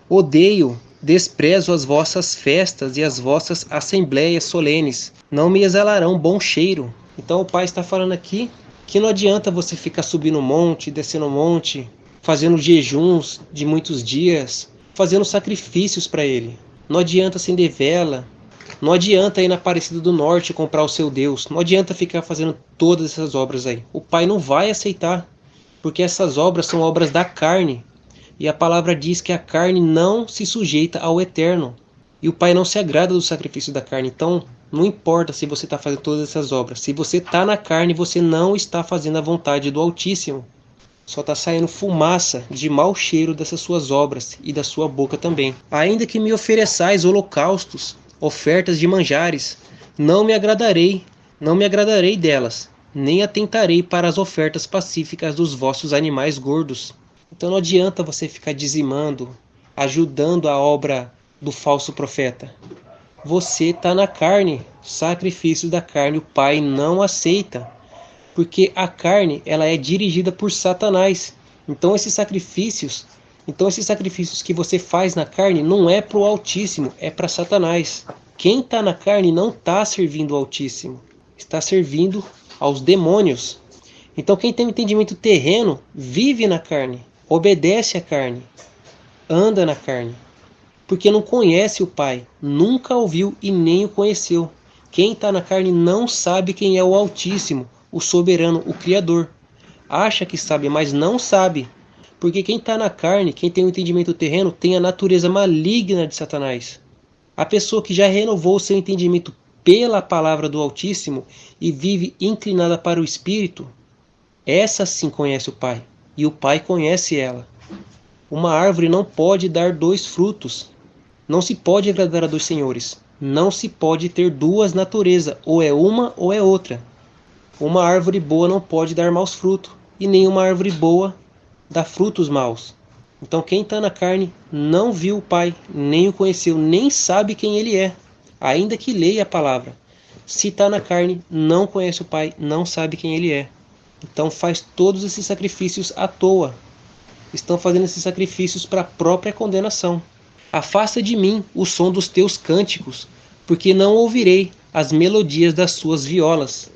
Odeio, desprezo as vossas festas e as vossas assembleias solenes. Não me exalarão bom cheiro. Então o pai está falando aqui que não adianta você ficar subindo monte, descendo monte, fazendo jejuns de muitos dias, fazendo sacrifícios para ele. Não adianta acender vela, não adianta ir na Aparecida do Norte comprar o seu Deus, não adianta ficar fazendo todas essas obras aí. O pai não vai aceitar, porque essas obras são obras da carne. E a palavra diz que a carne não se sujeita ao eterno. E o pai não se agrada do sacrifício da carne. Então, não importa se você está fazendo todas essas obras. Se você está na carne, você não está fazendo a vontade do Altíssimo. Só está saindo fumaça de mau cheiro dessas suas obras e da sua boca também. Ainda que me ofereçais holocaustos, ofertas de manjares, não me agradarei delas, nem atentarei para as ofertas pacíficas dos vossos animais gordos. Então não adianta você ficar dizimando, ajudando a obra do falso profeta. Você está na carne, sacrifício da carne, o Pai não aceita. Porque a carne, ela é dirigida por Satanás. Então esses sacrifícios que você faz na carne não é para o Altíssimo, é para Satanás. Quem está na carne não está servindo ao Altíssimo, está servindo aos demônios. Então quem tem um entendimento terreno vive na carne, obedece à carne, anda na carne, porque não conhece o Pai, nunca ouviu e nem o conheceu. Quem está na carne não sabe quem é o Altíssimo, o soberano, o Criador. Acha que sabe, mas não sabe. Porque quem está na carne, quem tem um entendimento terreno, tem a natureza maligna de Satanás. A pessoa que já renovou o seu entendimento pela palavra do Altíssimo e vive inclinada para o Espírito, essa sim conhece o Pai. E o Pai conhece ela. Uma árvore não pode dar dois frutos. Não se pode agradar a dois senhores. Não se pode ter duas naturezas. Ou é uma ou é outra. Uma árvore boa não pode dar maus frutos, e nenhuma árvore boa dá frutos maus. Então quem está na carne não viu o Pai, nem o conheceu, nem sabe quem ele é, ainda que leia a palavra. Se está na carne, não conhece o Pai, não sabe quem ele é. Então faz todos esses sacrifícios à toa. Estão fazendo esses sacrifícios para a própria condenação. Afasta de mim o som dos teus cânticos, porque não ouvirei as melodias das suas violas.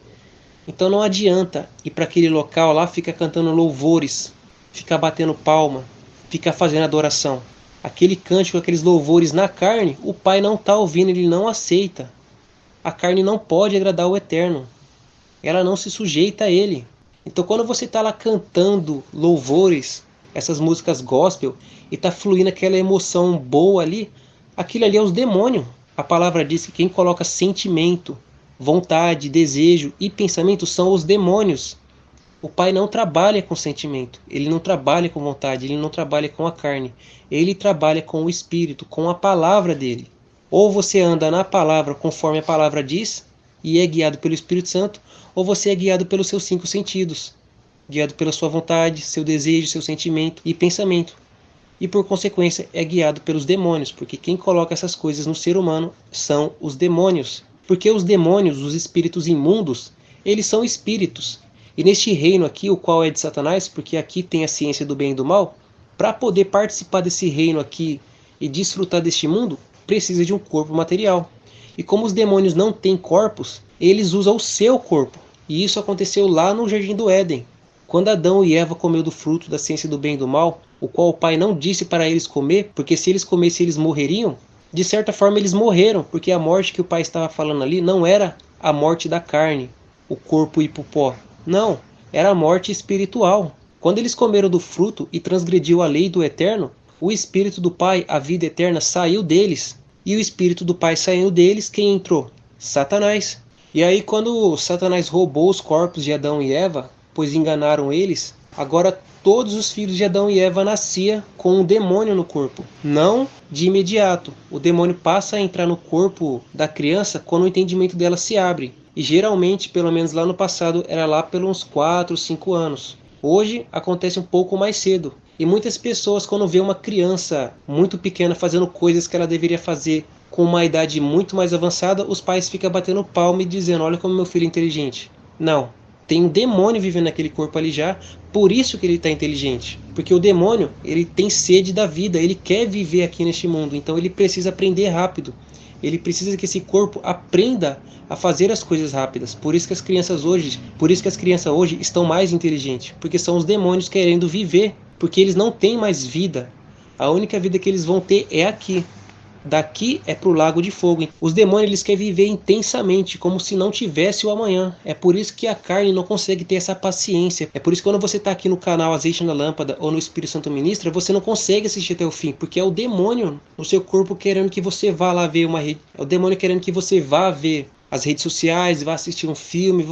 Então não adianta ir para aquele local lá, ficar cantando louvores, ficar batendo palma, ficar fazendo adoração. Aquele cântico, aqueles louvores na carne, o Pai não está ouvindo, ele não aceita. A carne não pode agradar o Eterno. Ela não se sujeita a ele. Então quando você está lá cantando louvores, essas músicas gospel, e está fluindo aquela emoção boa ali, aquilo ali é os demônios. A palavra diz que quem coloca sentimento, vontade, desejo e pensamento são os demônios. O Pai não trabalha com sentimento, ele não trabalha com vontade, ele não trabalha com a carne. Ele trabalha com o Espírito, com a palavra dele. Ou você anda na palavra conforme a palavra diz e é guiado pelo Espírito Santo, ou você é guiado pelos seus 5 sentidos, guiado pela sua vontade, seu desejo, seu sentimento e pensamento. E por consequência é guiado pelos demônios, porque quem coloca essas coisas no ser humano são os demônios. Porque os demônios, os espíritos imundos, eles são espíritos. E neste reino aqui, o qual é de Satanás, porque aqui tem a ciência do bem e do mal, para poder participar desse reino aqui e desfrutar deste mundo, precisa de um corpo material. E como os demônios não têm corpos, eles usam o seu corpo. E isso aconteceu lá no Jardim do Éden. Quando Adão e Eva comeu do fruto da ciência do bem e do mal, o qual o Pai não disse para eles comer, porque se eles comessem eles morreriam, de certa forma eles morreram, porque a morte que o Pai estava falando ali não era a morte da carne, o corpo ir para o pó. Não, era a morte espiritual. Quando eles comeram do fruto e transgrediu a lei do Eterno, o Espírito do Pai, a vida eterna, saiu deles. E o Espírito do Pai saiu deles, quem entrou? Satanás. E aí quando Satanás roubou os corpos de Adão e Eva, pois enganaram eles, agora todos os filhos de Adão e Eva nasciam com um demônio no corpo. Não de imediato. O demônio passa a entrar no corpo da criança quando o entendimento dela se abre. E geralmente, pelo menos lá no passado, era lá pelos 4, 5 anos. Hoje acontece um pouco mais cedo. E muitas pessoas, quando vê uma criança muito pequena fazendo coisas que ela deveria fazer com uma idade muito mais avançada, os pais ficam batendo palma e dizendo: olha como meu filho é inteligente. Não. tem um demônio vivendo naquele corpo ali já, por isso que ele está inteligente. Porque o demônio, ele tem sede da vida, ele quer viver aqui neste mundo, então ele precisa aprender rápido. Ele precisa que esse corpo aprenda a fazer as coisas rápidas. Por isso que as crianças hoje estão mais inteligentes, porque são os demônios querendo viver, porque eles não têm mais vida. A única vida que eles vão ter é aqui. Daqui é para o lago de fogo. Os demônios eles querem viver intensamente, como se não tivesse o amanhã. É por isso que a carne não consegue ter essa paciência. É por isso que quando você está aqui no canal Azeite na Lâmpada ou no Espírito Santo Ministra, você não consegue assistir até o fim, porque é o demônio no seu corpo querendo que você vá lá ver uma rede. É o demônio querendo que você vá ver as redes sociais, vá assistir um filme,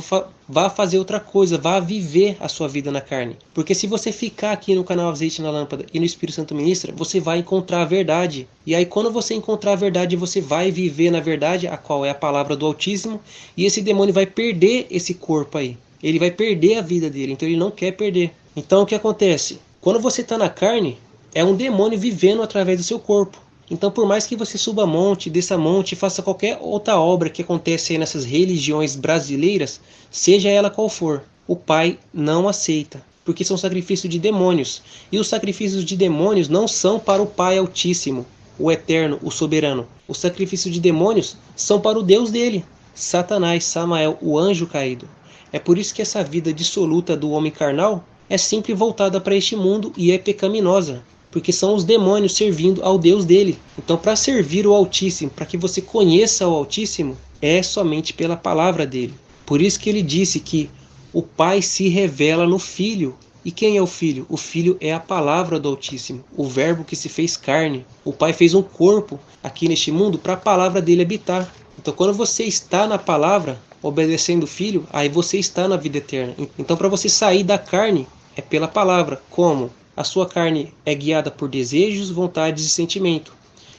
vá fazer outra coisa, vá viver a sua vida na carne. Porque se você ficar aqui no canal Azeite na Lâmpada e no Espírito Santo Ministra, você vai encontrar a verdade. E aí quando você encontrar a verdade, você vai viver na verdade, a qual é a palavra do Altíssimo, e esse demônio vai perder esse corpo aí. Ele vai perder a vida dele, então ele não quer perder. Então o que acontece? Quando você está na carne, é um demônio vivendo através do seu corpo. Então, por mais que você suba monte, desça monte, faça qualquer outra obra que acontece aí nessas religiões brasileiras, seja ela qual for, o Pai não aceita, porque são sacrifícios de demônios. E os sacrifícios de demônios não são para o Pai Altíssimo, o Eterno, o Soberano. Os sacrifícios de demônios são para o Deus dele, Satanás, Samael, o anjo caído. É por isso que essa vida dissoluta do homem carnal é sempre voltada para este mundo e é pecaminosa. Porque são os demônios servindo ao Deus dele. Então, para servir o Altíssimo, para que você conheça o Altíssimo, é somente pela palavra dele. Por isso que ele disse que o Pai se revela no Filho. E quem é o Filho? O Filho é a palavra do Altíssimo, o Verbo que se fez carne. O Pai fez um corpo aqui neste mundo para a palavra dele habitar. Então, quando você está na palavra, obedecendo o Filho, aí você está na vida eterna. Então, para você sair da carne, é pela palavra. Como? A sua carne é guiada por desejos, vontades e sentimento.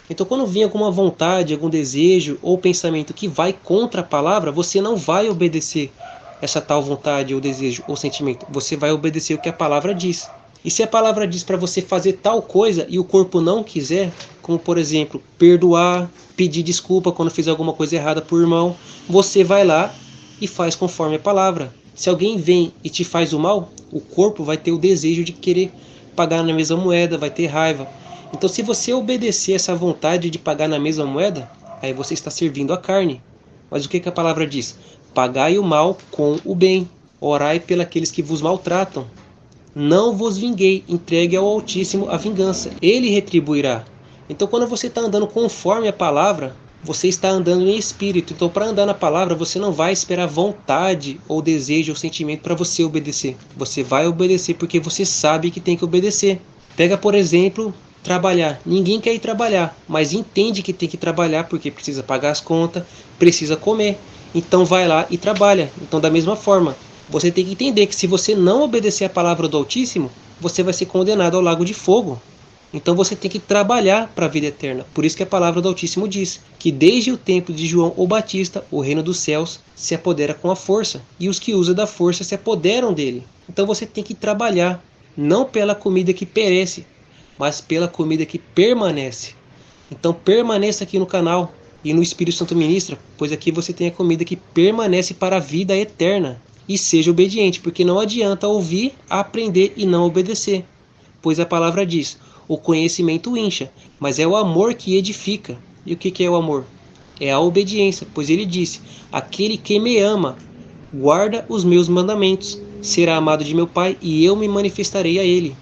Então, quando vem alguma vontade, algum desejo ou pensamento que vai contra a palavra, você não vai obedecer essa tal vontade ou desejo ou sentimento. Você vai obedecer o que a palavra diz. E se a palavra diz para você fazer tal coisa e o corpo não quiser, como por exemplo, perdoar, pedir desculpa quando fizer alguma coisa errada por irmão, você vai lá e faz conforme a palavra. Se alguém vem e te faz o mal, o corpo vai ter o desejo de querer pagar na mesma moeda, vai ter raiva. Então, se você obedecer essa vontade de pagar na mesma moeda, aí você está servindo a carne. Mas o que a palavra diz? Pagai o mal com o bem. Orai pelos que vos maltratam. Não vos vinguei, entregue ao Altíssimo a vingança. Ele retribuirá. Então, quando você está andando conforme a palavra, você está andando em espírito. Então, para andar na palavra, você não vai esperar vontade ou desejo ou sentimento para você obedecer. Você vai obedecer porque você sabe que tem que obedecer. Pega, por exemplo, trabalhar. Ninguém quer ir trabalhar, mas entende que tem que trabalhar porque precisa pagar as contas, precisa comer. Então, vai lá e trabalha. Então, da mesma forma, você tem que entender que se você não obedecer a palavra do Altíssimo, você vai ser condenado ao lago de fogo. Então você tem que trabalhar para a vida eterna. Por isso que a palavra do Altíssimo diz que desde o tempo de João o Batista, o reino dos céus se apodera com a força, e os que usam da força se apoderam dele. Então você tem que trabalhar, não pela comida que perece, mas pela comida que permanece. Então permaneça aqui no canal e no Espírito Santo Ministra, pois aqui você tem a comida que permanece para a vida eterna. E seja obediente, porque não adianta ouvir, aprender e não obedecer. Pois a palavra diz: o conhecimento incha, mas é o amor que edifica. E o que é o amor? É a obediência, pois ele disse: aquele que me ama, guarda os meus mandamentos, será amado de meu Pai e eu me manifestarei a ele.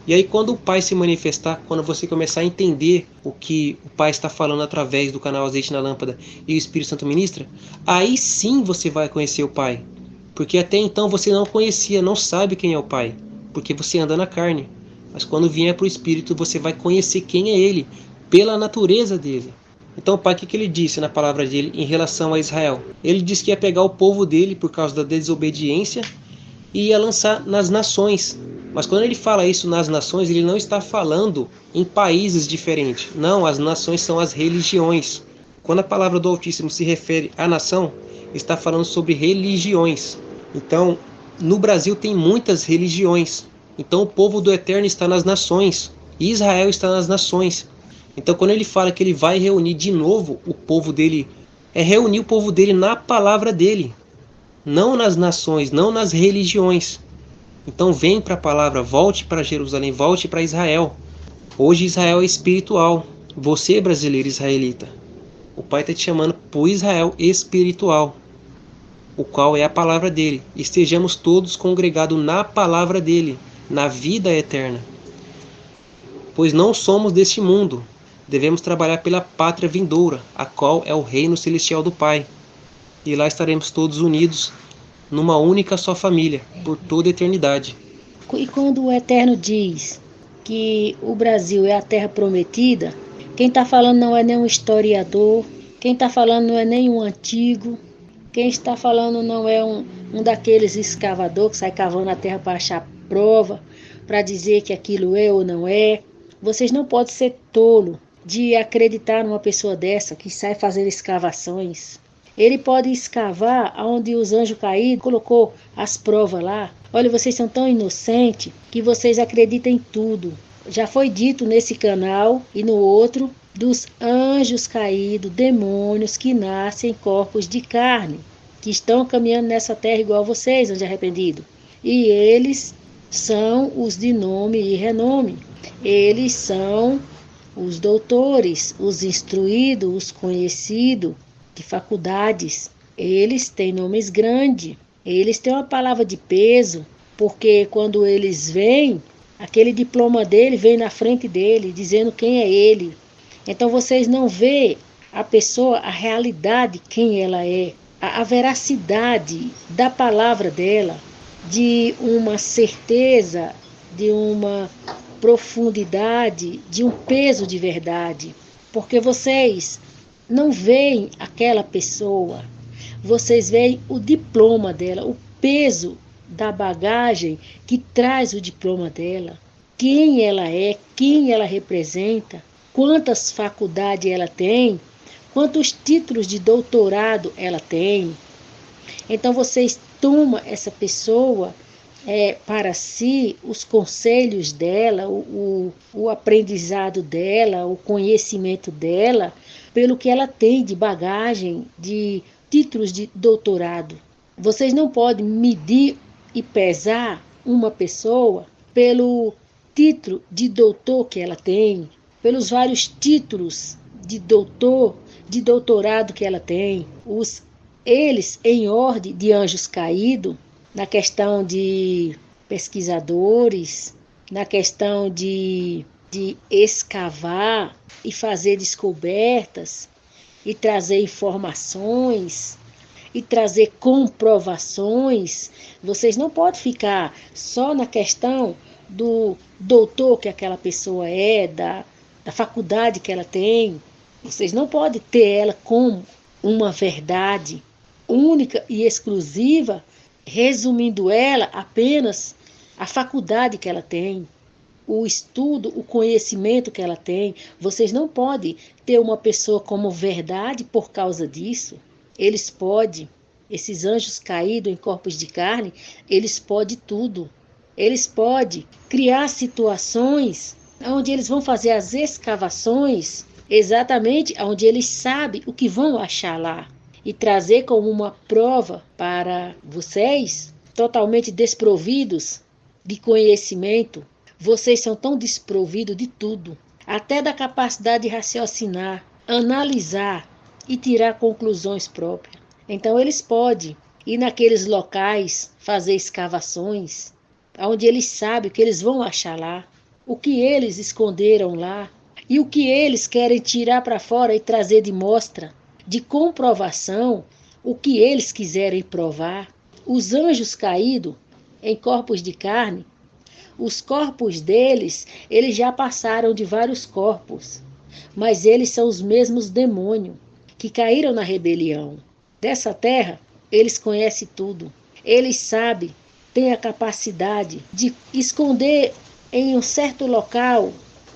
E aí quando o Pai se manifestar, quando você começar a entender o que o Pai está falando através do canal Azeite na Lâmpada e o Espírito Santo Ministra, aí sim você vai conhecer o Pai. Porque até então você não conhecia, não sabe quem é o Pai, porque você anda na carne. Mas quando vier para o Espírito, você vai conhecer quem é Ele, pela natureza dele. Então o Pai, o que ele disse na palavra dele em relação a Israel? Ele disse que ia pegar o povo dele por causa da desobediência e ia lançar nas nações. Mas quando ele fala isso nas nações, ele não está falando em países diferentes. Não, as nações são as religiões. Quando a palavra do Altíssimo se refere à nação, está falando sobre religiões. Então, no Brasil tem muitas religiões. Então o povo do Eterno está nas nações. E Israel está nas nações. Então quando ele fala que ele vai reunir de novo o povo dele, é reunir o povo dele na palavra dele. não nas nações, não nas religiões. Então vem para a palavra, volte para Jerusalém, volte para Israel. Hoje Israel é espiritual. Você, brasileiro israelita, o Pai está te chamando para o Israel espiritual, o qual é a palavra dele. Estejamos todos congregados na palavra dele, na vida eterna. Pois não somos deste mundo. Devemos trabalhar pela pátria vindoura, a qual é o reino celestial do Pai. E lá estaremos todos unidos numa única só família, por toda a eternidade. E quando o Eterno diz que o Brasil é a terra prometida, quem está falando não é nenhum historiador, quem está falando não é nenhum antigo, quem está falando não é um daqueles escavadores que sai cavando a terra para achar prova, para dizer que aquilo é ou não é. Vocês não podem ser tolo de acreditar numa pessoa dessa que sai fazendo escavações. Ele pode escavar onde os anjos caídos colocou as provas lá. Olha, vocês são tão inocentes que vocês acreditam em tudo. Já foi dito nesse canal e no outro dos anjos caídos, demônios que nascem em corpos de carne, que estão caminhando nessa terra igual vocês, anjos arrependidos. E eles são os de nome e renome. Eles são os doutores, os instruídos, os conhecidos de faculdades. Eles têm nomes grandes, eles têm uma palavra de peso, porque quando eles vêm, aquele diploma dele vem na frente dele, dizendo quem é ele. Então vocês não vê a pessoa, a realidade, quem ela é, a veracidade da palavra dela, de uma certeza, de uma profundidade, de um peso de verdade. Porque vocês não veem aquela pessoa, vocês veem o diploma dela, o peso da bagagem que traz o diploma dela, quem ela é, quem ela representa, quantas faculdades ela tem, quantos títulos de doutorado ela tem. Então vocês tomam essa pessoa para si, os conselhos dela, o aprendizado dela, o conhecimento dela, pelo que ela tem de bagagem, de títulos de doutorado. Vocês não podem medir e pesar uma pessoa pelo título de doutor que ela tem, pelos vários títulos de doutor, de doutorado que ela tem. Eles, em ordem de anjos caídos, na questão de pesquisadores, na questão de escavar e fazer descobertas e trazer informações e trazer comprovações. Vocês não podem ficar só na questão do doutor que aquela pessoa é, da faculdade que ela tem. Vocês não podem ter ela como uma verdade única e exclusiva, resumindo ela apenas a faculdade que ela tem, o estudo, o conhecimento que ela tem. Vocês não podem ter uma pessoa como verdade por causa disso. Eles podem, esses anjos caídos em corpos de carne, eles podem tudo. Eles podem criar situações onde eles vão fazer as escavações exatamente onde eles sabem o que vão achar lá e trazer como uma prova para vocês, totalmente desprovidos de conhecimento. Vocês são tão desprovidos de tudo, até da capacidade de raciocinar, analisar e tirar conclusões próprias. Então eles podem ir naqueles locais, fazer escavações, onde eles sabem o que eles vão achar lá, o que eles esconderam lá e o que eles querem tirar para fora e trazer de mostra, de comprovação, o que eles quiserem provar. Os anjos caídos em corpos de carne, os corpos deles, eles já passaram de vários corpos, mas eles são os mesmos demônios que caíram na rebelião. Dessa terra, eles conhecem tudo. Eles sabem, têm a capacidade de esconder em um certo local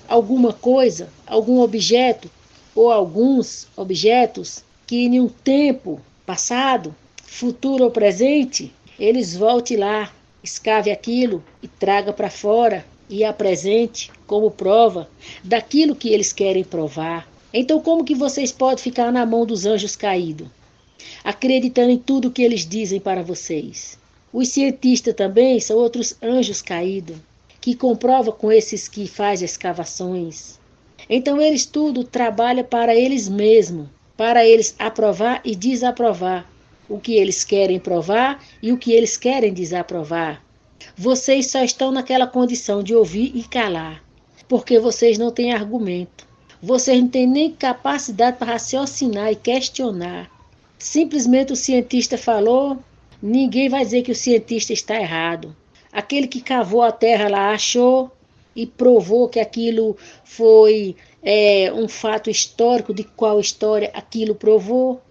alguma coisa, algum objeto, ou alguns objetos que em um tempo passado, futuro ou presente, eles voltem lá, escave aquilo e traga para fora e apresente como prova daquilo que eles querem provar. Então como que vocês podem ficar na mão dos anjos caídos? acreditando em tudo que eles dizem para vocês. Os cientistas também são outros anjos caídos, que comprovam com esses que fazem escavações. Então eles tudo trabalham para eles mesmos, para eles aprovar e desaprovar o que eles querem provar e o que eles querem desaprovar. Vocês só estão naquela condição de ouvir e calar, porque vocês não têm argumento. Vocês não têm nem capacidade para raciocinar e questionar. Simplesmente o cientista falou, ninguém vai dizer que o cientista está errado. Aquele que cavou a terra lá achou e provou que aquilo foi um fato histórico, de qual história aquilo provou.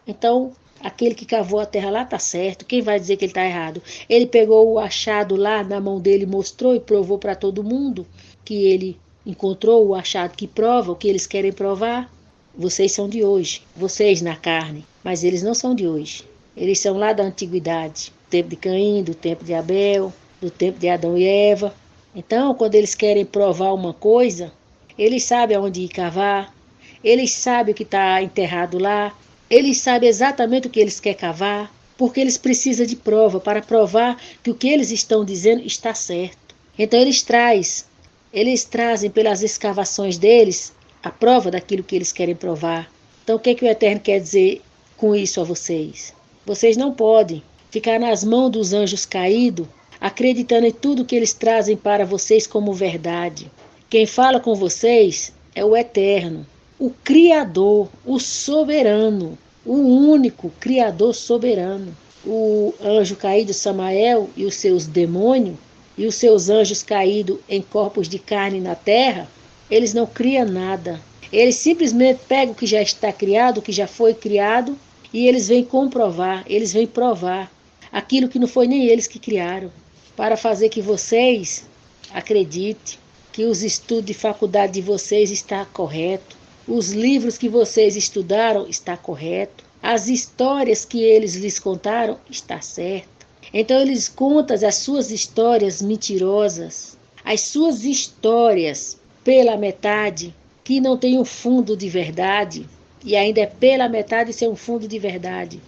Então, aquele que cavou a terra lá está certo. Quem vai dizer que ele está errado? Ele pegou o achado lá na mão dele, mostrou e provou para todo mundo que ele encontrou o achado que prova o que eles querem provar. Vocês são de hoje, vocês na carne, mas eles não são de hoje. Eles são lá da antiguidade, do tempo de Caim, do tempo de Abel, do tempo de Adão e Eva. Então, quando eles querem provar uma coisa, eles sabem aonde ir cavar, eles sabem o que está enterrado lá, eles sabem exatamente o que eles querem cavar, porque eles precisam de prova para provar que o que eles estão dizendo está certo. Então, eles trazem pelas escavações deles a prova daquilo que eles querem provar. Então, o que o Eterno quer dizer com isso a vocês? Vocês não podem ficar nas mãos dos anjos caídos, acreditando em tudo que eles trazem para vocês como verdade. Quem fala com vocês é o Eterno, o Criador, o Soberano, o único Criador soberano. O anjo caído Samael e os seus demônios, e os seus anjos caídos em corpos de carne na terra, eles não criam nada. Eles simplesmente pegam o que já está criado, o que já foi criado, e eles vêm comprovar, eles vêm provar aquilo que não foi nem eles que criaram, para fazer que vocês acreditem que os estudos de faculdade de vocês estão corretos, os livros que vocês estudaram estão corretos, as histórias que eles lhes contaram estão certas. Então eles contam as suas histórias mentirosas, as suas histórias pela metade, que não tem um fundo de verdade, e ainda é pela metade sem um fundo de verdade,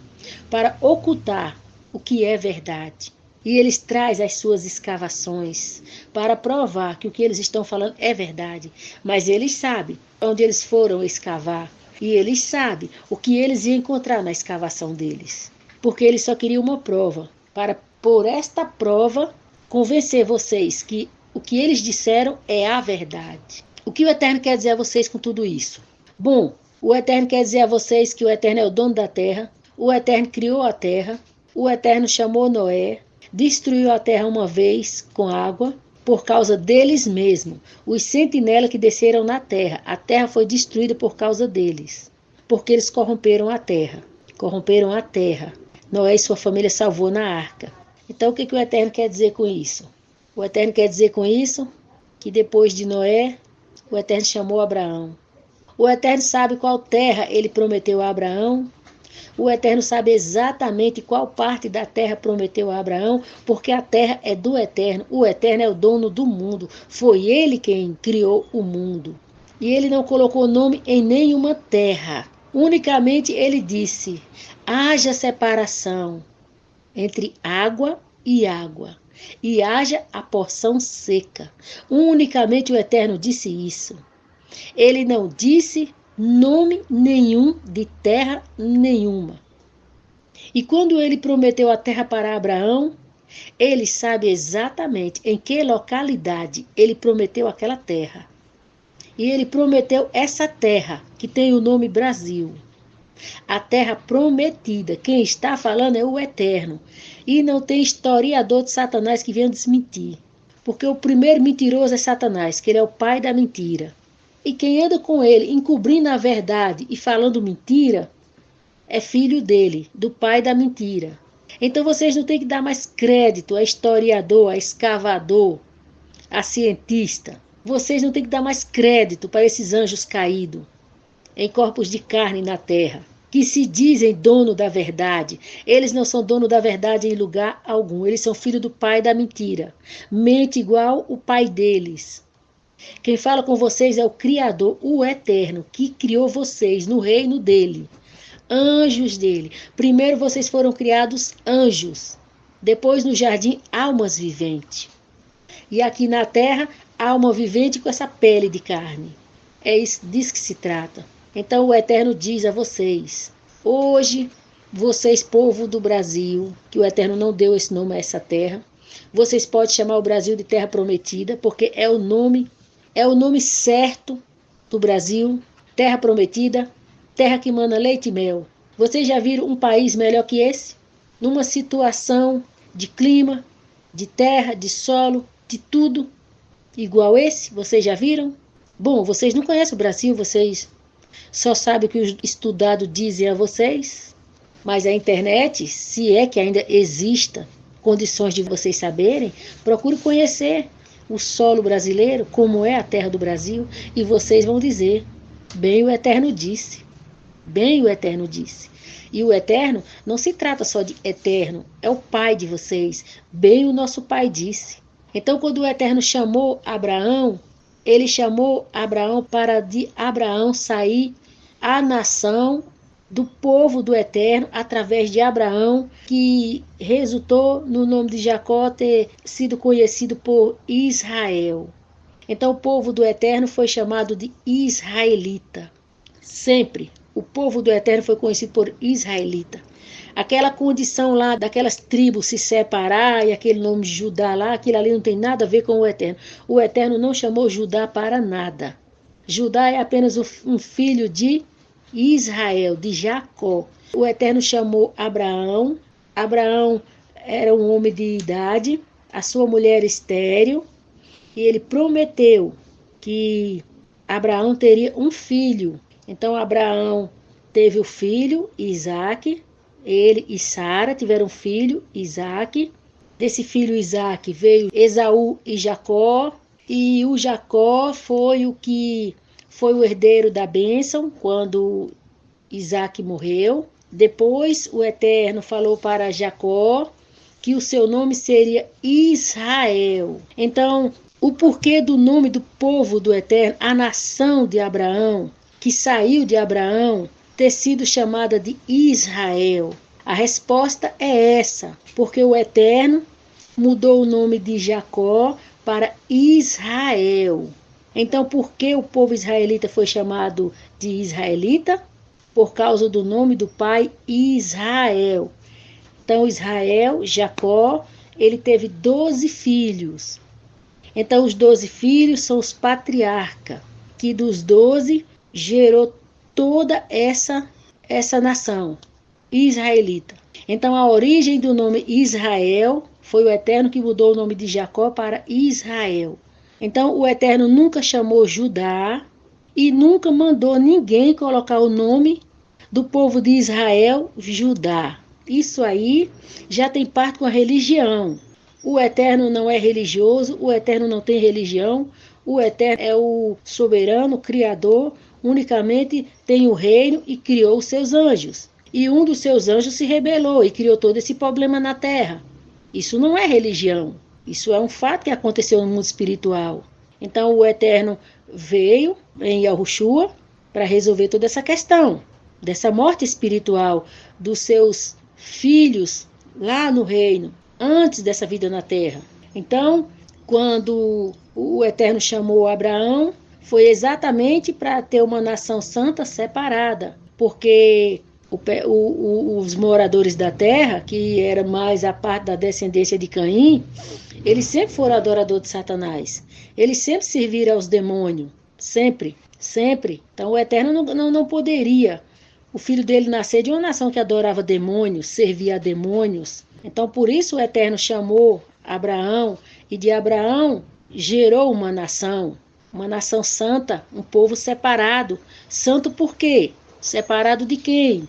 para ocultar o que é verdade. E eles trazem as suas escavações para provar que o que eles estão falando é verdade. Mas eles sabem onde eles foram escavar. E eles sabem o que eles iam encontrar na escavação deles. Porque eles só queriam uma prova. Para, por esta prova, convencer vocês que o que eles disseram é a verdade. O que o Eterno quer dizer a vocês com tudo isso? Bom, o Eterno quer dizer a vocês que o Eterno é o dono da terra. O Eterno criou a terra. O Eterno chamou Noé. Destruiu a terra uma vez com água, por causa deles mesmos, os sentinelas que desceram na terra. A terra foi destruída por causa deles, porque eles corromperam a terra. Corromperam a terra. Noé e sua família salvou na arca. Então o que o Eterno quer dizer com isso? O Eterno quer dizer com isso que depois de Noé, o Eterno chamou Abraão. O Eterno sabe qual terra ele prometeu a Abraão. O Eterno sabe exatamente qual parte da terra prometeu a Abraão, porque a terra é do Eterno. O Eterno é o dono do mundo. Foi ele quem criou o mundo. E ele não colocou nome em nenhuma terra. Unicamente ele disse: haja separação entre água, e haja a porção seca. Unicamente o Eterno disse isso. Ele não disse nome nenhum de terra nenhuma. E quando ele prometeu a terra para Abraão, ele sabe exatamente em que localidade ele prometeu aquela terra. E ele prometeu essa terra, que tem o nome Brasil. A terra prometida. Quem está falando é o Eterno. E não tem historiador de Satanás que venha desmentir. Porque o primeiro mentiroso é Satanás, que ele é o pai da mentira. E quem anda com ele, encobrindo a verdade e falando mentira, é filho dele, do pai da mentira. Então vocês não têm que dar mais crédito a historiador, a escavador, a cientista. Vocês não têm que dar mais crédito para esses anjos caídos em corpos de carne na terra, que se dizem dono da verdade. Eles não são dono da verdade em lugar algum. Eles são filho do pai da mentira. Mente igual o pai deles. Quem fala com vocês é o Criador, o Eterno, que criou vocês no reino dele. anjos dele. Primeiro vocês foram criados anjos, depois no jardim, almas viventes. E aqui na terra, alma vivente com essa pele de carne. É isso, disso que se trata. Então o Eterno diz a vocês, hoje, vocês, povo do Brasil, que o Eterno não deu esse nome a essa terra, vocês podem chamar o Brasil de terra prometida, porque é o nome certo do Brasil, terra prometida, terra que mana leite e mel. Vocês já viram um país melhor que esse? Numa situação de clima, de terra, de solo, de tudo igual esse? Vocês já viram? Bom, vocês não conhecem o Brasil, vocês só sabem o que os estudados dizem a vocês. Mas a internet, se é que ainda exista condições de vocês saberem, procure conhecer o solo brasileiro, como é a terra do Brasil, e vocês vão dizer, bem o Eterno disse. Bem o Eterno disse. E o Eterno não se trata só de Eterno, é o Pai de vocês. Bem o nosso Pai disse. Então, quando o Eterno chamou Abraão, ele chamou Abraão para de Abraão sair a nação do povo do Eterno, através de Abraão, que resultou no nome de Jacó ter sido conhecido por Israel. Então, o povo do Eterno foi chamado de israelita. Sempre. O povo do Eterno foi conhecido por israelita. Aquela condição lá daquelas tribos se separar e aquele nome de Judá lá, aquilo ali não tem nada a ver com o Eterno. O Eterno não chamou Judá para nada. Judá é apenas um filho de Israel, de Jacó. O Eterno chamou Abraão. Abraão era um homem de idade, a sua mulher estéril, e ele prometeu que Abraão teria um filho. Então Abraão teve o filho, Isaque. Ele e Sara tiveram um filho, Isaque. Desse filho Isaque veio Esaú e Jacó. E o Jacó foi o herdeiro da bênção quando Isaque morreu. Depois o Eterno falou para Jacó que o seu nome seria Israel. Então, o porquê do nome do povo do Eterno, a nação de Abraão, que saiu de Abraão, ter sido chamada de Israel? A resposta é essa, porque o Eterno mudou o nome de Jacó para Israel. Então, por que o povo israelita foi chamado de israelita? Por causa do nome do pai Israel. Então, Israel, Jacó, ele teve 12 filhos. Então, os 12 filhos são os patriarcas, que dos 12 gerou toda essa nação israelita. Então, a origem do nome Israel foi o Eterno que mudou o nome de Jacó para Israel. Então, o Eterno nunca chamou Judá e nunca mandou ninguém colocar o nome do povo de Israel, Judá. Isso aí já tem parte com a religião. O Eterno não é religioso, o Eterno não tem religião, o Eterno é o soberano, o Criador, unicamente tem o reino e criou os seus anjos. E um dos seus anjos se rebelou e criou todo esse problema na terra. Isso não é religião. Isso é um fato que aconteceu no mundo espiritual. Então o Eterno veio em Yahushua para resolver toda essa questão, dessa morte espiritual dos seus filhos lá no reino, antes dessa vida na terra. Então, quando o Eterno chamou Abraão, foi exatamente para ter uma nação santa separada, porque os moradores da terra, que era mais a parte da descendência de Caim, eles sempre foram adoradores de Satanás. Eles sempre serviram aos demônios. Sempre, sempre. Então o Eterno não poderia o filho dele nascer de uma nação que adorava demônios, servia a demônios. Então por isso o Eterno chamou Abraão, e de Abraão gerou uma nação santa, um povo separado. Santo por quê? Separado de quem?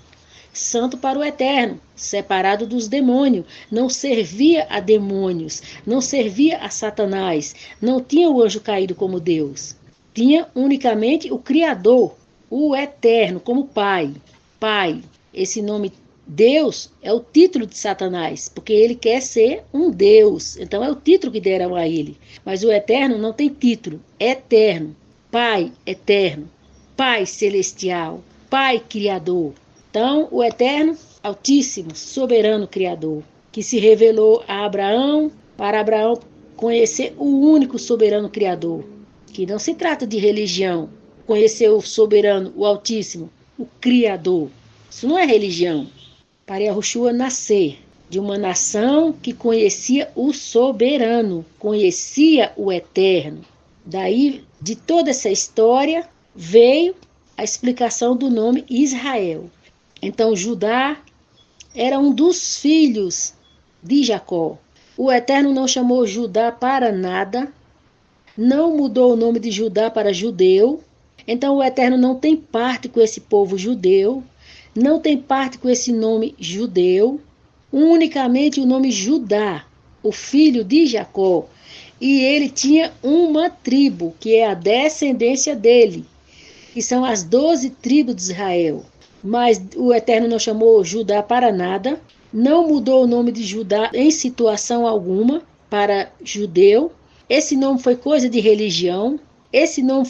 Santo para o Eterno, separado dos demônios, não servia a demônios, não servia a Satanás, não tinha o anjo caído como Deus, tinha unicamente o Criador, o Eterno como Pai. Pai, esse nome Deus é o título de Satanás, porque ele quer ser um Deus, então é o título que deram a ele, mas o Eterno não tem título, é eterno, Pai eterno, Pai celestial, Pai criador. Então, o Eterno, Altíssimo, Soberano Criador, que se revelou a Abraão, para Abraão conhecer o único soberano Criador, que não se trata de religião, conhecer o soberano, o Altíssimo, o Criador. Isso não é religião. Para Yahushua nascer de uma nação que conhecia o soberano, conhecia o Eterno. Daí, de toda essa história, veio a explicação do nome Israel. Então, Judá era um dos filhos de Jacó. O Eterno não chamou Judá para nada, não mudou o nome de Judá para judeu. Então, o Eterno não tem parte com esse povo judeu, não tem parte com esse nome judeu, unicamente o nome Judá, o filho de Jacó. E ele tinha uma tribo, que é a descendência dele, que são as 12 tribos de Israel. Mas o Eterno não chamou Judá para nada, não mudou o nome de Judá em situação alguma para judeu. Esse nome foi coisa de religião, esse nome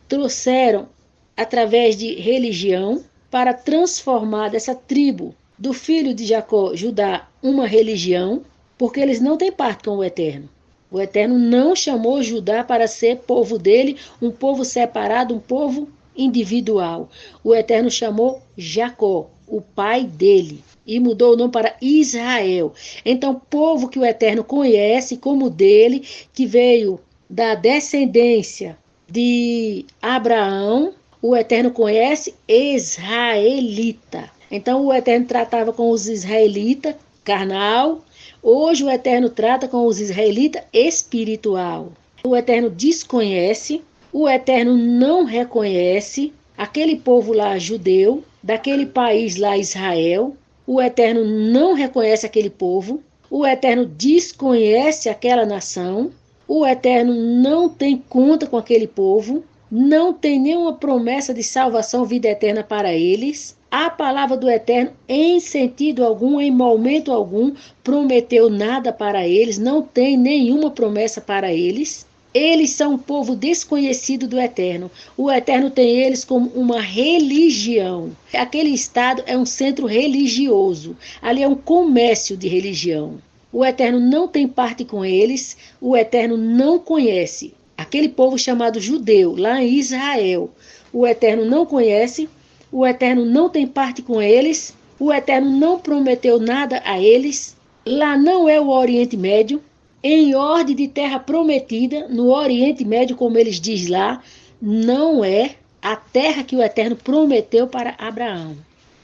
trouxeram através de religião para transformar dessa tribo do filho de Jacó, Judá, uma religião, porque eles não têm parte com o Eterno. O Eterno não chamou Judá para ser povo dele, um povo separado, um povo individual. O Eterno chamou Jacó, o pai dele, e mudou o nome para Israel. Então, povo que o Eterno conhece como dele, que veio da descendência de Abraão, o Eterno conhece israelita. Então, o Eterno tratava com os israelitas carnal. Hoje, o Eterno trata com os israelitas espiritual. O Eterno desconhece, o Eterno não reconhece aquele povo lá judeu, daquele país lá Israel. O Eterno não reconhece aquele povo. O Eterno desconhece aquela nação. O Eterno não tem conta com aquele povo. Não tem nenhuma promessa de salvação, vida eterna para eles. A palavra do Eterno, em sentido algum, em momento algum, prometeu nada para eles, não tem nenhuma promessa para eles. Eles são um povo desconhecido do Eterno. O Eterno tem eles como uma religião. Aquele estado é um centro religioso. Ali é um comércio de religião. O Eterno não tem parte com eles. O Eterno não conhece aquele povo chamado judeu, lá em Israel. O Eterno não conhece. O Eterno não tem parte com eles. O Eterno não prometeu nada a eles. Lá não é o Oriente Médio. Em ordem de terra prometida, no Oriente Médio, como eles dizem lá, não é a terra que o Eterno prometeu para Abraão.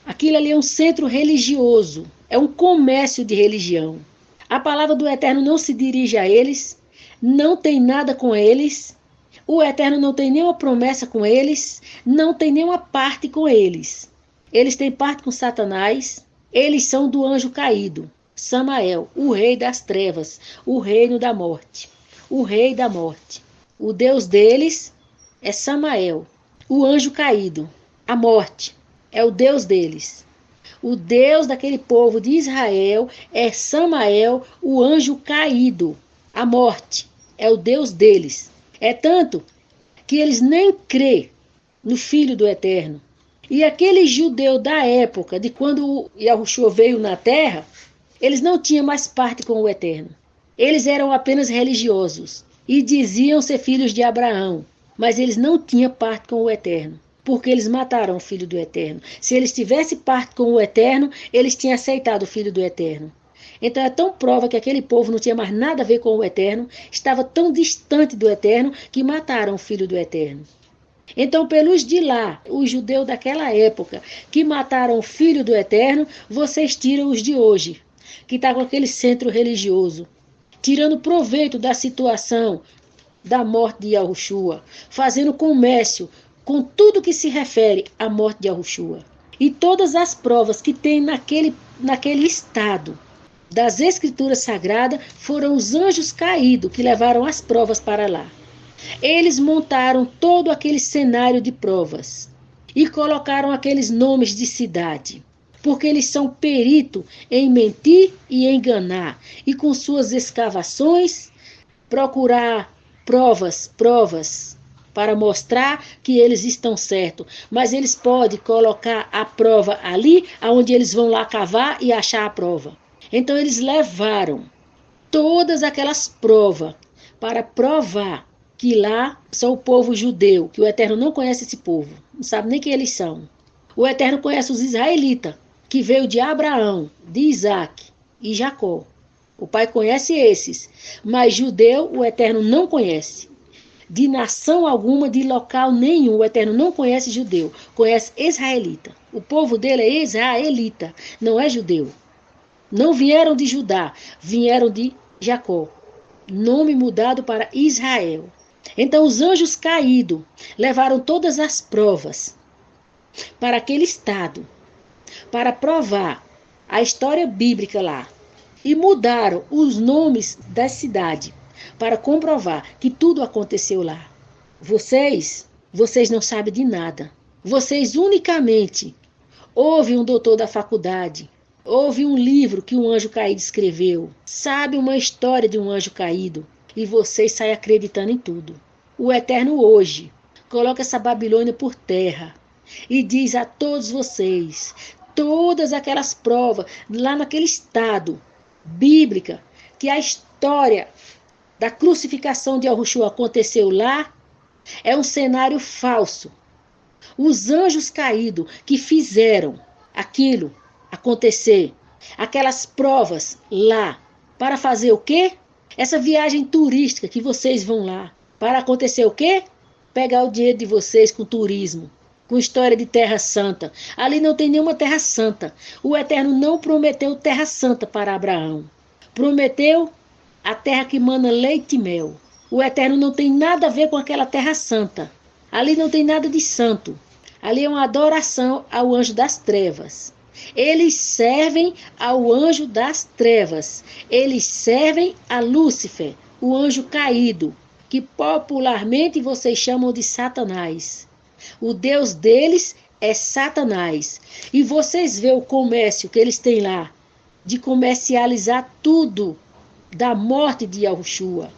Aquilo ali é um centro religioso, é um comércio de religião. A palavra do Eterno não se dirige a eles, não tem nada com eles. O Eterno não tem nenhuma promessa com eles, não tem nenhuma parte com eles. Eles têm parte com Satanás, eles são do anjo caído. Samael, o rei das trevas, o reino da morte, o rei da morte. O Deus deles é Samael, o anjo caído. A morte é o Deus deles. O Deus daquele povo de Israel é Samael, o anjo caído. A morte é o Deus deles. É tanto que eles nem crêem no Filho do Eterno. E aquele judeu da época, de quando Yahushua veio na terra, eles não tinham mais parte com o Eterno. Eles eram apenas religiosos e diziam ser filhos de Abraão, mas eles não tinham parte com o Eterno, porque eles mataram o Filho do Eterno. Se eles tivessem parte com o Eterno, eles tinham aceitado o Filho do Eterno. Então é tão prova que aquele povo não tinha mais nada a ver com o Eterno, estava tão distante do Eterno, que mataram o Filho do Eterno. Então, pelos de lá, os judeus daquela época, que mataram o Filho do Eterno, vocês tiram os de hoje, que está com aquele centro religioso, tirando proveito da situação da morte de Yahushua, fazendo comércio com tudo que se refere à morte de Yahushua. E todas as provas que tem naquele estado das Escrituras Sagradas foram os anjos caídos que levaram as provas para lá. Eles montaram todo aquele cenário de provas e colocaram aqueles nomes de cidade, porque eles são peritos em mentir e enganar, e com suas escavações procurar provas para mostrar que eles estão certos. Mas eles podem colocar a prova ali, onde eles vão lá cavar e achar a prova. Então eles levaram todas aquelas provas para provar que lá são o povo judeu, que o Eterno não conhece esse povo, não sabe nem quem eles são. O Eterno conhece os israelitas, que veio de Abraão, de Isaac e Jacó. O Pai conhece esses, mas judeu o Eterno não conhece. De nação alguma, de local nenhum, o Eterno não conhece judeu, conhece israelita. O povo dele é israelita, não é judeu. Não vieram de Judá, vieram de Jacó. Nome mudado para Israel. Então os anjos caídos levaram todas as provas para aquele estado, para provar a história bíblica lá. E mudaram os nomes da cidade para comprovar que tudo aconteceu lá. Vocês não sabem de nada. Vocês unicamente ouvem um doutor da faculdade, ouvem um livro que um anjo caído escreveu, sabe uma história de um anjo caído e vocês saem acreditando em tudo. O Eterno hoje coloca essa Babilônia por terra e diz a todos vocês, todas aquelas provas lá naquele estado bíblica, que a história da crucificação de Yahushua aconteceu lá, é um cenário falso. Os anjos caídos que fizeram aquilo acontecer, aquelas provas lá, para fazer o quê? Essa viagem turística que vocês vão lá, para acontecer o quê? Pegar o dinheiro de vocês com turismo, com história de terra santa. Ali não tem nenhuma terra santa. O Eterno não prometeu terra santa para Abraão. Prometeu a terra que mana leite e mel. O Eterno não tem nada a ver com aquela terra santa. Ali não tem nada de santo. Ali é uma adoração ao anjo das trevas. Eles servem ao anjo das trevas. Eles servem a Lúcifer, o anjo caído, que popularmente vocês chamam de Satanás. O Deus deles é Satanás. E vocês vê o comércio que eles têm lá, de comercializar tudo da morte de Yahushua.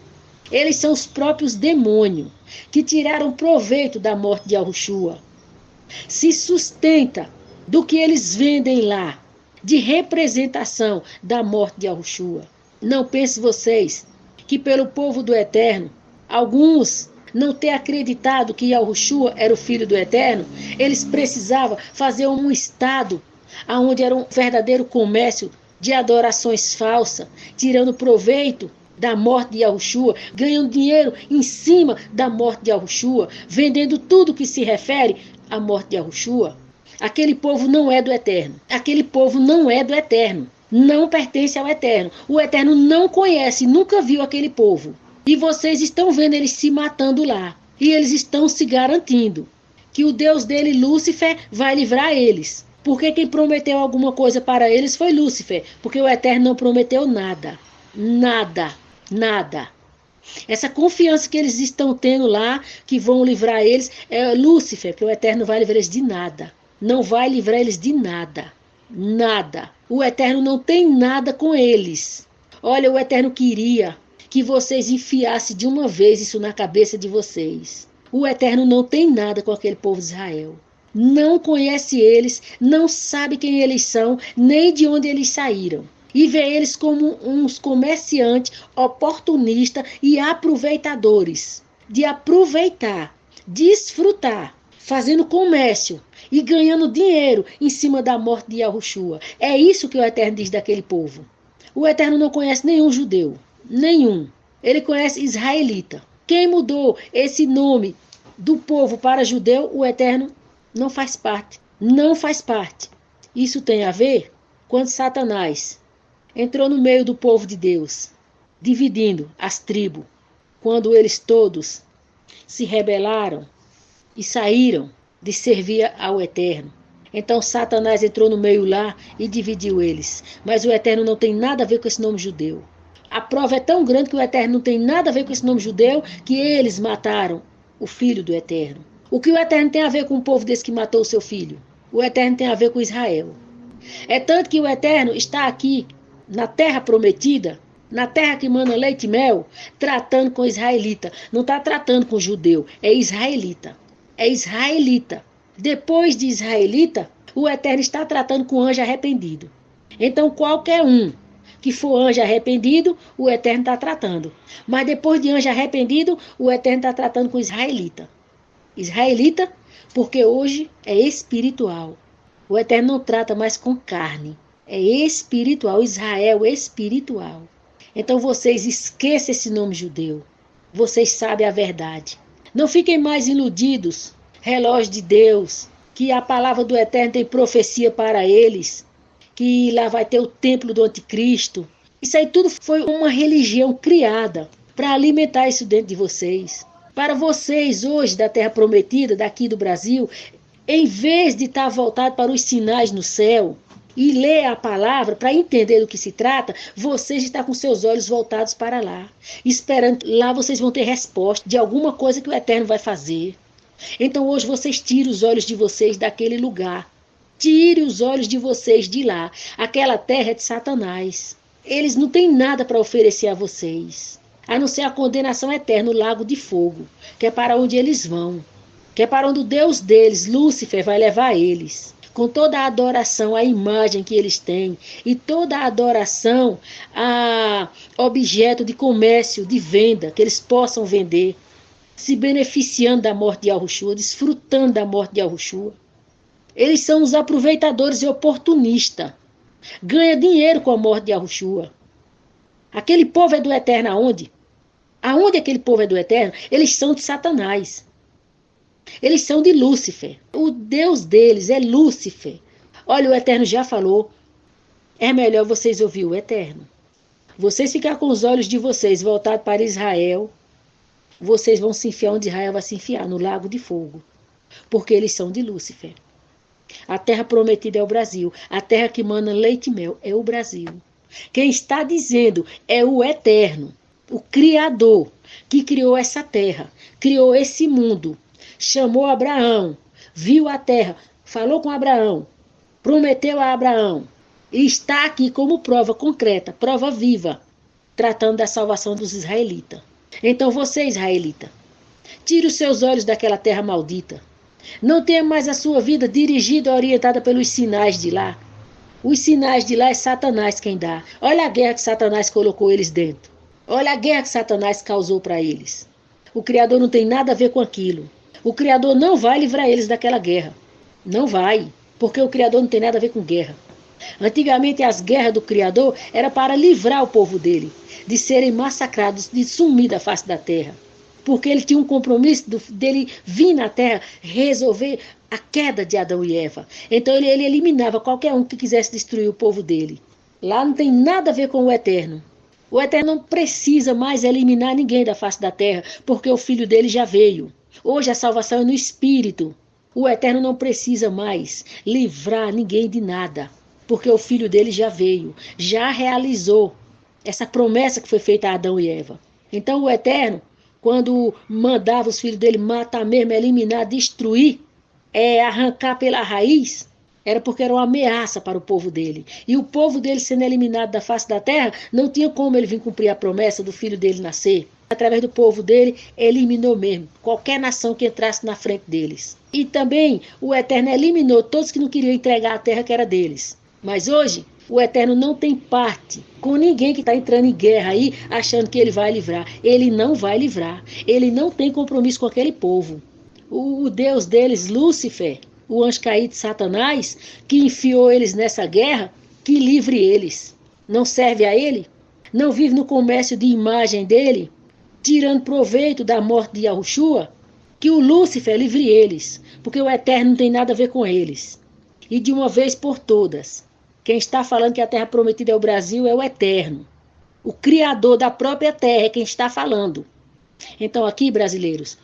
Eles são os próprios demônios que tiraram proveito da morte de Yahushua. Se sustenta do que eles vendem lá, de representação da morte de Yahushua. Não pense vocês que pelo povo do Eterno, alguns não ter acreditado que Yahushua era o Filho do Eterno, eles precisavam fazer um estado onde era um verdadeiro comércio de adorações falsas, tirando proveito da morte de Yahushua, ganhando dinheiro em cima da morte de Yahushua, vendendo tudo que se refere à morte de Yahushua. Aquele povo não é do Eterno. Aquele povo não é do Eterno. Não pertence ao Eterno. O Eterno não conhece, nunca viu aquele povo. E vocês estão vendo eles se matando lá. E eles estão se garantindo que o Deus dele, Lúcifer, vai livrar eles. Porque quem prometeu alguma coisa para eles foi Lúcifer. Porque o Eterno não prometeu nada. Nada. Nada. Essa confiança que eles estão tendo lá, que vão livrar eles, é Lúcifer, que o Eterno vai livrar eles de nada. Não vai livrar eles de nada. Nada. O Eterno não tem nada com eles. Olha, o Eterno queria que vocês enfiassem de uma vez isso na cabeça de vocês. O Eterno não tem nada com aquele povo de Israel. Não conhece eles, não sabe quem eles são, nem de onde eles saíram. E vê eles como uns comerciantes oportunistas e aproveitadores. De aproveitar, desfrutar, fazendo comércio e ganhando dinheiro em cima da morte de Yahushua. É isso que o Eterno diz daquele povo. O Eterno não conhece nenhum judeu. Nenhum. Ele conhece israelita. Quem mudou esse nome do povo para judeu, o Eterno não faz parte. Não faz parte. Isso tem a ver quando Satanás entrou no meio do povo de Deus, dividindo as tribos, quando eles todos se rebelaram e saíram de servir ao Eterno. Então Satanás entrou no meio lá e dividiu eles. Mas o Eterno não tem nada a ver com esse nome judeu. A prova é tão grande que o Eterno não tem nada a ver com esse nome judeu, que eles mataram o filho do Eterno. O que o Eterno tem a ver com o povo desse que matou o seu filho? O Eterno tem a ver com Israel. É tanto que o Eterno está aqui na terra prometida, na terra que mana leite e mel, tratando com israelita. Não está tratando com judeu, é israelita. É israelita. Depois de israelita, o Eterno está tratando com anjo arrependido. Então, qualquer um que for anjo arrependido, o Eterno está tratando. Mas depois de anjo arrependido, o Eterno está tratando com israelita. Israelita, porque hoje é espiritual. O Eterno não trata mais com carne. É espiritual, Israel espiritual. Então vocês esqueçam esse nome judeu. Vocês sabem a verdade. Não fiquem mais iludidos, relógio de Deus, que a palavra do Eterno tem profecia para eles, que lá vai ter o templo do anticristo. Isso aí tudo foi uma religião criada para alimentar isso dentro de vocês. Para vocês hoje da Terra Prometida, daqui do Brasil, em vez de estar voltado para os sinais no céu, e ler a palavra para entender do que se trata, vocês estão com seus olhos voltados para lá, esperando. Lá vocês vão ter resposta de alguma coisa que o Eterno vai fazer. Então hoje vocês tirem os olhos de vocês daquele lugar. Tire os olhos de vocês de lá. Aquela terra é de Satanás. Eles não têm nada para oferecer a vocês, a não ser a condenação eterna, o lago de fogo, que é para onde eles vão, que é para onde o Deus deles, Lúcifer, vai levar eles. Com toda a adoração à imagem que eles têm e toda a adoração a objeto de comércio, de venda, que eles possam vender, se beneficiando da morte de Yahushua, desfrutando da morte de Yahushua. Eles são os aproveitadores e oportunistas. Ganha dinheiro com a morte de Yahushua. Aquele povo é do Eterno aonde? Aonde aquele povo é do Eterno? Eles são de Satanás. Eles são de Lúcifer. O Deus deles é Lúcifer. Olha, o Eterno já falou. É melhor vocês ouvir o Eterno. Vocês ficar com os olhos de vocês voltados para Israel. Vocês vão se enfiar onde Israel vai se enfiar, no lago de fogo. Porque eles são de Lúcifer. A terra prometida é o Brasil. A terra que mana leite e mel é o Brasil. Quem está dizendo é o Eterno. O Criador que criou essa terra. Criou esse mundo. Chamou Abraão, viu a terra, falou com Abraão, prometeu a Abraão e está aqui como prova concreta, prova viva, tratando da salvação dos israelitas. Então você, israelita, tire os seus olhos daquela terra maldita. Não tenha mais a sua vida dirigida, orientada pelos sinais de lá. Os sinais de lá é Satanás quem dá. Olha a guerra que Satanás colocou eles dentro. Olha a guerra que Satanás causou para eles. O Criador não tem nada a ver com aquilo. O Criador não vai livrar eles daquela guerra. Não vai, porque o Criador não tem nada a ver com guerra. Antigamente as guerras do Criador era para livrar o povo dele, de serem massacrados, de sumir da face da terra. Porque ele tinha um compromisso dele vir na terra resolver a queda de Adão e Eva. Então ele eliminava qualquer um que quisesse destruir o povo dele. Lá não tem nada a ver com o Eterno. O Eterno não precisa mais eliminar ninguém da face da terra, porque o filho dele já veio. Hoje a salvação é no Espírito. O Eterno não precisa mais livrar ninguém de nada, porque o filho dele já veio, já realizou essa promessa que foi feita a Adão e Eva. Então o Eterno, quando mandava os filhos dele matar mesmo, eliminar, destruir, arrancar pela raiz, era porque era uma ameaça para o povo dele. E o povo dele sendo eliminado da face da terra, não tinha como ele vir cumprir a promessa do filho dele nascer. Através do povo dele, eliminou mesmo qualquer nação que entrasse na frente deles. E também o Eterno eliminou todos que não queriam entregar a terra que era deles. Mas hoje, o Eterno não tem parte com ninguém que está entrando em guerra aí, achando que ele vai livrar. Ele não vai livrar. Ele não tem compromisso com aquele povo. O Deus deles, Lúcifer, o anjo caído de Satanás, que enfiou eles nessa guerra, que livre eles. Não serve a ele? Não vive no comércio de imagem dele? Tirando proveito da morte de Yahushua, que o Lúcifer livre eles, porque o Eterno não tem nada a ver com eles. E de uma vez por todas, quem está falando que a terra prometida é o Brasil é o Eterno. O Criador da própria terra é quem está falando. Então aqui, brasileiros,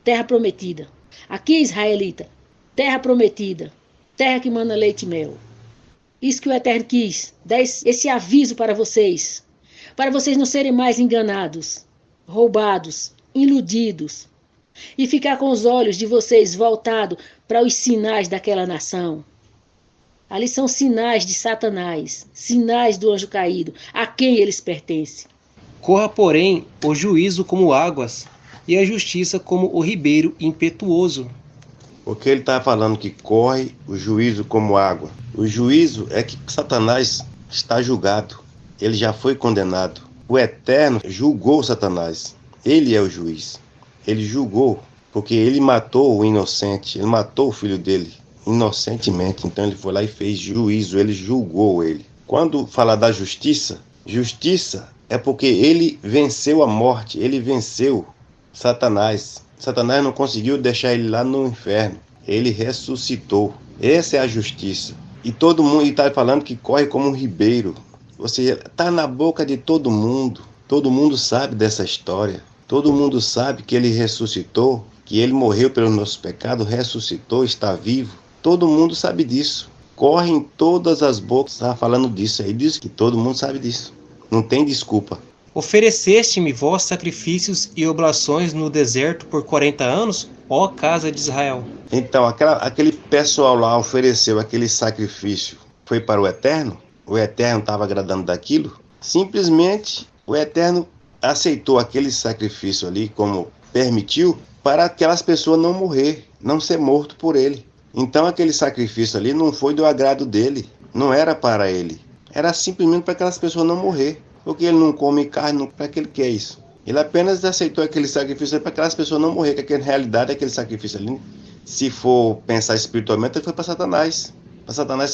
terra prometida. Aqui, israelita, terra prometida. Terra que mana leite e mel. Isso que o Eterno quis, dar esse aviso para vocês não serem mais enganados, roubados, iludidos, e ficar com os olhos de vocês voltados para os sinais daquela nação. Ali são sinais de Satanás, sinais do anjo caído, a quem eles pertencem. Corra, porém, o juízo como águas, e a justiça como o ribeiro impetuoso. Porque ele está falando que corre o juízo como água. O juízo é que Satanás está julgado. Ele já foi condenado. O Eterno julgou Satanás. Ele é o juiz. Ele julgou, porque ele matou o inocente. Ele matou o filho dele inocentemente. Então ele foi lá e fez juízo. Ele julgou ele. Quando fala da justiça, justiça é porque ele venceu a morte. Ele venceu Satanás. Satanás não conseguiu deixar ele lá no inferno. Ele ressuscitou. Essa é a justiça. E todo mundo está falando que corre como um ribeiro. Ou seja, está na boca de todo mundo. Todo mundo sabe dessa história. Todo mundo sabe que ele ressuscitou, que ele morreu pelos nossos pecados, ressuscitou, está vivo. Todo mundo sabe disso. Corre em todas as bocas. Está falando disso. Aí diz que todo mundo sabe disso. Não tem desculpa. Ofereceste-me vós sacrifícios e oblações no deserto por 40 anos, ó casa de Israel. Então, aquele pessoal lá ofereceu aquele sacrifício. Foi para o Eterno? O Eterno estava agradando daquilo? Simplesmente, o Eterno aceitou aquele sacrifício ali, como permitiu, para aquelas pessoas não morrer, não ser morto por ele. Então, aquele sacrifício ali não foi do agrado dele, não era para ele. Era simplesmente para aquelas pessoas não morrer. Porque ele não come carne, para que ele quer isso? Ele apenas aceitou aquele sacrifício para aquelas pessoas não morrer, que na realidade aquele sacrifício ali, se for pensar espiritualmente, ele foi para Satanás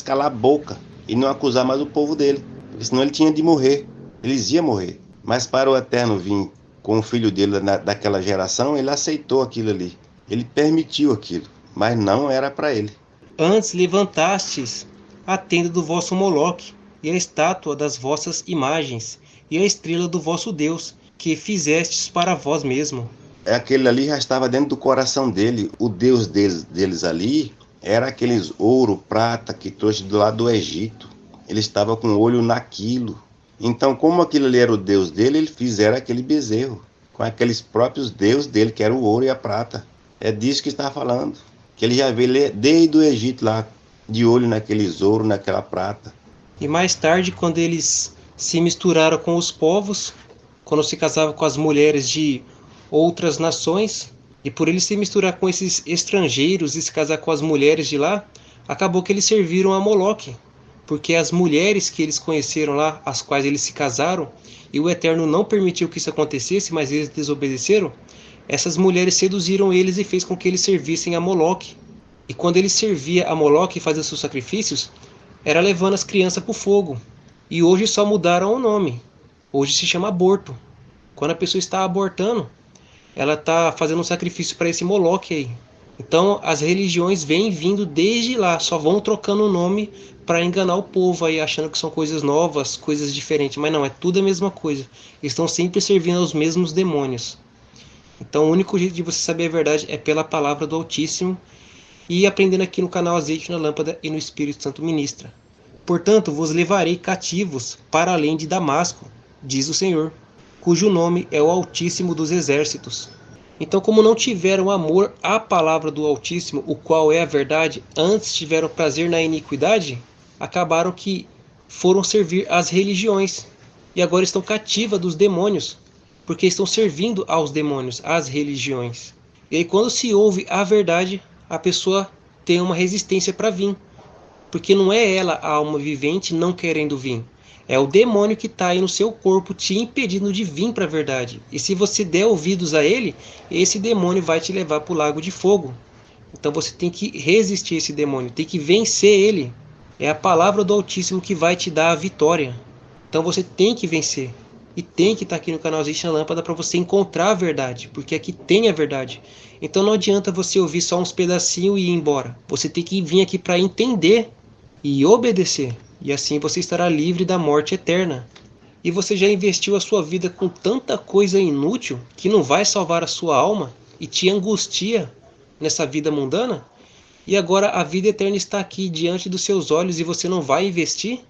calar a boca e não acusar mais o povo dele, porque senão ele tinha de morrer, eles iam morrer. Mas para o Eterno vir com o filho dele daquela geração, ele aceitou aquilo ali, ele permitiu aquilo, mas não era para ele. Antes levantastes a tenda do vosso Moloque, e a estátua das vossas imagens, e a estrela do vosso Deus, que fizestes para vós mesmo. Aquele ali já estava dentro do coração dele. O Deus deles ali era aqueles ouro, prata que trouxe do lado do Egito. Ele estava com o olho naquilo. Então, como aquilo ali era o Deus dele, eles fizeram aquele bezerro, com aqueles próprios deuses dele, que era o ouro e a prata. É disso que está falando. Que ele já veio desde o Egito lá, de olho naqueles ouro, naquela prata. E mais tarde, quando eles se misturaram com os povos, quando se casavam com as mulheres de outras nações, e por eles se misturar com esses estrangeiros e se casar com as mulheres de lá, acabou que eles serviram a Moloque, porque as mulheres que eles conheceram lá, as quais eles se casaram, e o Eterno não permitiu que isso acontecesse, mas eles desobedeceram, essas mulheres seduziram eles e fez com que eles servissem a Moloque. E quando eles serviam a Moloque e faziam seus sacrifícios, era levando as crianças para o fogo. E hoje só mudaram o nome. Hoje se chama aborto. Quando a pessoa está abortando, ela está fazendo um sacrifício para esse Moloque aí. Então as religiões vêm vindo desde lá, só vão trocando o nome para enganar o povo aí, achando que são coisas novas, coisas diferentes. Mas não, é tudo a mesma coisa. Eles estão sempre servindo aos mesmos demônios. Então o único jeito de você saber a verdade é pela palavra do Altíssimo, e aprendendo aqui no canal Azeite na Lâmpada e no Espírito Santo Ministra. Portanto, vos levarei cativos para além de Damasco, diz o Senhor, cujo nome é o Altíssimo dos Exércitos. Então, como não tiveram amor à palavra do Altíssimo, o qual é a verdade, antes tiveram prazer na iniquidade, acabaram que foram servir às religiões, e agora estão cativas dos demônios, porque estão servindo aos demônios, às religiões. E aí, quando se ouve a verdade, a pessoa tem uma resistência para vir, porque não é ela a alma vivente não querendo vir, é o demônio que está aí no seu corpo te impedindo de vir para a verdade. E se você der ouvidos a ele, esse demônio vai te levar para o lago de fogo. Então você tem que resistir a esse demônio, tem que vencer ele. É a palavra do Altíssimo que vai te dar a vitória. Então você tem que vencer. E tem que estar aqui no canal Azeite na Lâmpada para você encontrar a verdade, porque aqui tem a verdade. Então não adianta você ouvir só uns pedacinhos e ir embora. Você tem que vir aqui para entender e obedecer. E assim você estará livre da morte eterna. E você já investiu a sua vida com tanta coisa inútil que não vai salvar a sua alma e te angustia nessa vida mundana? E agora a vida eterna está aqui diante dos seus olhos e você não vai investir?